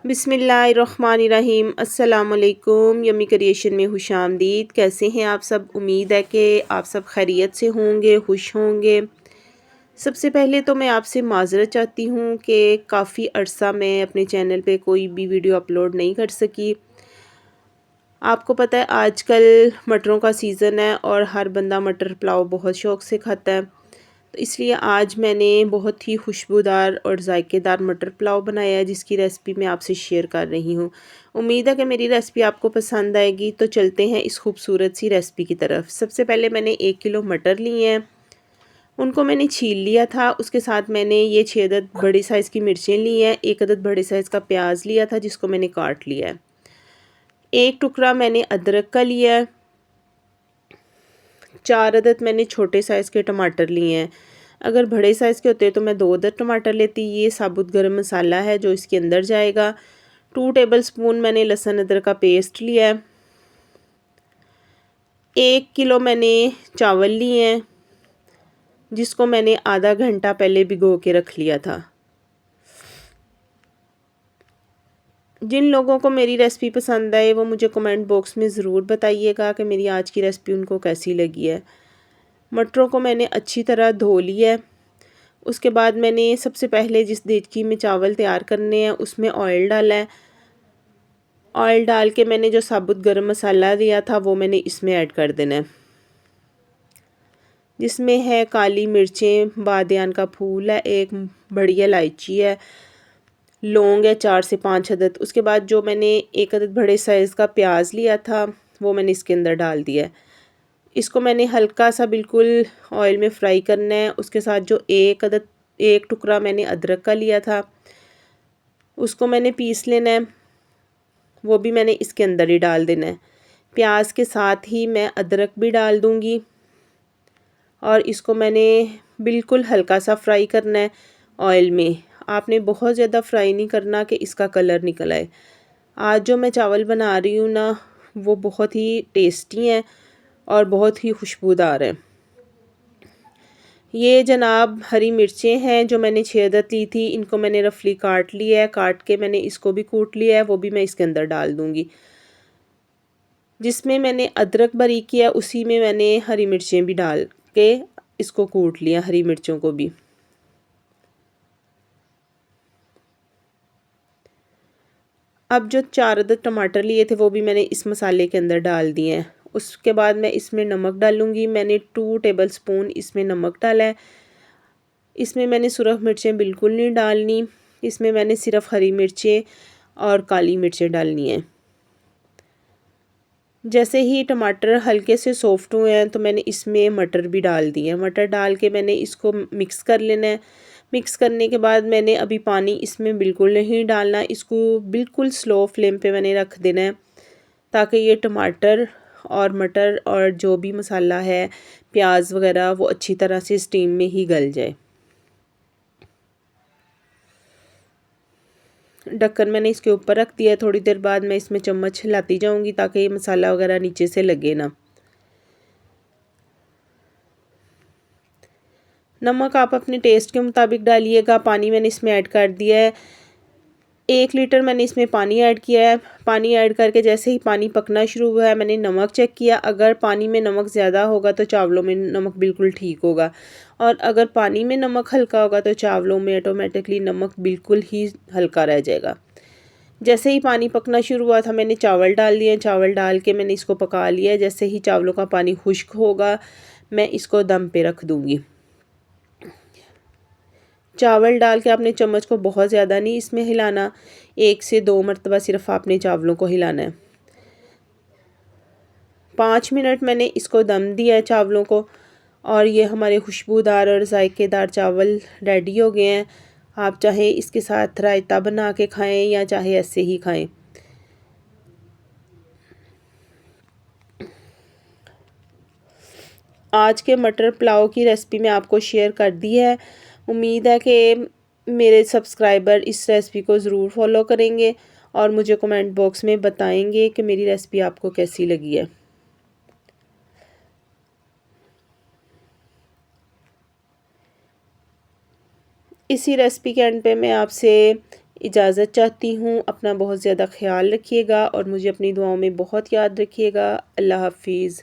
बिस्मिल्लाहिर्रहमानिर्रहीम। अस्सलाम वालेकुम। यम्मी क्रिएशन में खुशामदीद। कैसे हैं आप सब? उम्मीद है कि आप सब खैरियत से होंगे, खुश होंगे। सबसे पहले तो मैं आपसे माज़रत चाहती हूँ कि काफ़ी अरसा मैं अपने चैनल पे कोई भी वीडियो अपलोड नहीं कर सकी। आपको पता है आजकल मटरों का सीज़न है और हर बंदा मटर पुलाव बहुत शौक़ से खाता है, तो इसलिए आज मैंने बहुत ही खुशबूदार और जायकेदार मटर पुलाव बनाया है, जिसकी रेसिपी मैं आपसे शेयर कर रही हूँ। उम्मीद है कि मेरी रेसिपी आपको पसंद आएगी। तो चलते हैं इस खूबसूरत सी रेसिपी की तरफ। सबसे पहले मैंने 1 किलो मटर लिए हैं, उनको मैंने छील लिया था। उसके साथ मैंने ये 6 अदद बड़ी साइज़ की मिर्चें ली हैं, 1 अदद बड़े साइज़ का प्याज लिया था जिसको मैंने काट लिया है, 1 टुकड़ा मैंने अदरक का लिया है, 4 अदद मैंने छोटे साइज़ के टमाटर लिए हैं। अगर बड़े साइज़ के होते तो मैं 2 अदद टमाटर लेती। ये साबुत गरम मसाला है जो इसके अंदर जाएगा। 2 टेबलस्पून मैंने लहसुन अदरक का पेस्ट लिया है। 1 किलो मैंने चावल लिए हैं, जिसको मैंने आधा घंटा पहले भिगो के रख लिया था। जिन लोगों को मेरी रेसिपी पसंद आए वो मुझे कमेंट बॉक्स में ज़रूर बताइएगा कि मेरी आज की रेसिपी उनको कैसी लगी है। मटरों को मैंने अच्छी तरह धो लिया है। उसके बाद मैंने सबसे पहले जिस देचकी में चावल तैयार करने हैं उसमें ऑयल डाला है। ऑयल डाल के मैंने जो साबुत गरम मसाला दिया था वो मैंने इसमें ऐड कर देना है, जिसमें है काली मिर्चें, बादियान का फूल है, एक बड़ी इलायची है, लौंग है 4 से 5 अदद। उसके बाद जो मैंने 1 अदद बड़े साइज़ का प्याज लिया था वो मैंने इसके अंदर डाल दिया है। इसको मैंने हल्का सा बिल्कुल ऑयल में फ्राई करना है। उसके साथ जो 1 टुकड़ा मैंने अदरक का लिया था उसको मैंने पीस लेना है, वो भी मैंने इसके अंदर ही डाल देना है। प्याज के साथ ही मैं अदरक भी डाल दूँगी और इसको मैंने बिल्कुल हल्का सा फ्राई करना है ऑयल में। आपने बहुत ज़्यादा फ्राई नहीं करना कि इसका कलर निकल आए। आज जो मैं चावल बना रही हूँ ना, वो बहुत ही टेस्टी हैं और बहुत ही खुशबूदार है। ये जनाब हरी मिर्चें हैं जो मैंने 6 अदद ली थी, इनको मैंने रफली काट लिया है। काट के मैंने इसको भी कूट लिया है, वो भी मैं इसके अंदर डाल दूँगी। जिसमें मैंने अदरक बारीक किया उसी में मैंने हरी मिर्चें भी डाल के इसको कूट लिया, हरी मिर्चों को भी। अब जो 4 अदद टमाटर लिए थे वो भी मैंने इस मसाले के अंदर डाल दिए हैं। उसके बाद मैं इसमें नमक डालूँगी। मैंने 2 टेबलस्पून इसमें नमक डाला है। इसमें मैंने सुरख मिर्चें बिल्कुल नहीं डालनी, इसमें मैंने सिर्फ हरी मिर्चें और काली मिर्चें डालनी हैं। जैसे ही टमाटर हल्के से सॉफ्ट हुए हैं तो मैंने इसमें मटर भी डाल दिए। मटर डाल के मैंने इसको मिक्स कर लेना है। मिक्स करने के बाद मैंने अभी पानी इसमें बिल्कुल नहीं डालना, इसको बिल्कुल स्लो फ्लेम पे मैंने रख देना है ताकि ये टमाटर और मटर और जो भी मसाला है, प्याज वगैरह, वो अच्छी तरह से स्टीम में ही गल जाए। ढक्कन मैंने इसके ऊपर रख दिया है। थोड़ी देर बाद मैं इसमें चम्मच हिलाती जाऊंगी ताकि ये मसाला वगैरह नीचे से लगे ना। नमक आप अपने टेस्ट के मुताबिक डालिएगा। पानी मैंने इसमें ऐड कर दिया है। 1 लीटर मैंने इसमें पानी ऐड किया है। पानी ऐड करके जैसे ही पानी पकना शुरू हुआ है मैंने नमक चेक किया। अगर पानी में नमक ज़्यादा होगा तो चावलों में नमक बिल्कुल ठीक होगा, और अगर पानी में नमक हल्का होगा तो चावलों में ऑटोमेटिकली नमक बिल्कुल ही हल्का रह जाएगा। जैसे ही पानी पकना शुरू हुआ था मैंने चावल डाल दिए। चावल डाल के मैंने इसको पका लिया। जैसे ही चावलों का पानी खुश्क होगा मैं इसको दम पे रख दूँगी। चावल डाल के आपने चम्मच को बहुत ज़्यादा नहीं इसमें हिलाना, 1 से 2 मरतबा सिर्फ आपने चावलों को हिलाना है। 5 मिनट मैंने इसको दम दिया है चावलों को, और ये हमारे खुशबूदार और जायकेदार चावल रेडी हो गए हैं। आप चाहे इसके साथ रायता बना के खाएं या चाहे ऐसे ही खाएं। आज के मटर पुलाव की रेसिपी मैं आपको शेयर कर दी है। उम्मीद है कि मेरे सब्सक्राइबर इस रेसिपी को ज़रूर फॉलो करेंगे और मुझे कमेंट बॉक्स में बताएंगे कि मेरी रेसिपी आपको कैसी लगी है। इसी रेसिपी के एंड पे मैं आपसे इजाज़त चाहती हूँ। अपना बहुत ज़्यादा ख़्याल रखिएगा और मुझे अपनी दुआओं में बहुत याद रखिएगा। अल्लाह हाफ़िज़।